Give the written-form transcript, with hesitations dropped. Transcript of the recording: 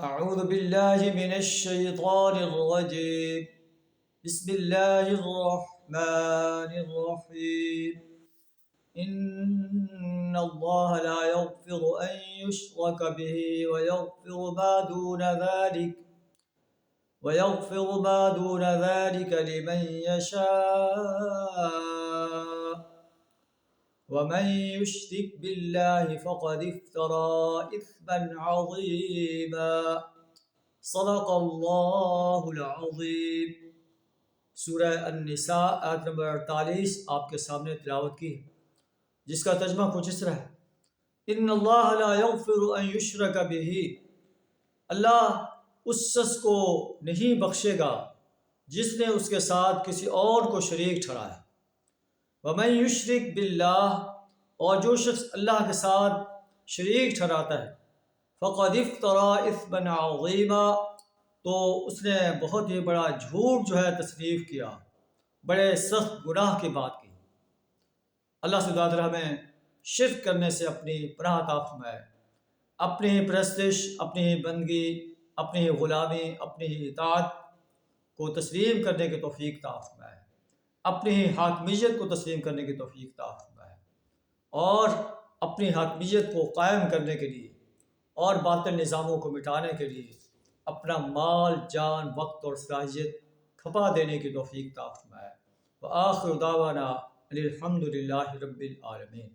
أعوذ بالله من الشيطان الرجيم بسم الله الرحمن الرحيم إن الله لا يغفر أن يشرك به ويغفر ما دون ذلك لمن يشاء ومن يشرك بالله فقد افترى إثما عظيما صدق اللہ العظیم۔ سورہ النساء آیت نمبر 48 آپ کے سامنے تلاوت کی ہے، جس کا ترجمہ کچھ اس طرح ہے: ان اللہ لا یغفر ان یشرک بہ، اللہ اس شخص کو نہیں بخشے گا جس نے اس کے ساتھ کسی اور کو شریک ٹھہرایا، ومن یشرک باللہ، اور جو شخص اللہ کے ساتھ شریک ٹھہراتا ہے، فقد افترى اثما عظیما، تو اس نے بہت ہی بڑا جھوٹ تصنیف کیا، بڑے سخت گناہ کی بات کی۔ اللہ سبحانہ وتعالی ہمیں شرک کرنے سے اپنی پناہ عطا فرمائے، اپنی ہی پرستش، اپنی ہی بندگی، اپنی ہی غلامی، اپنی ہی اطاعت کو تسلیم کرنے کی توفیق عطا فرمائے، اپنی ہی حاکمیت کو تسلیم کرنے کی توفیق عطا فرمائے، اور اپنی حاکمیت کو قائم کرنے کے لیے اور باطل نظاموں کو مٹانے کے لیے اپنا مال، جان، وقت اور صلاحیت کھپا دینے کی توفیق عطا فرمائے۔ وآخر دعوانا الحمد للہ رب العالمین۔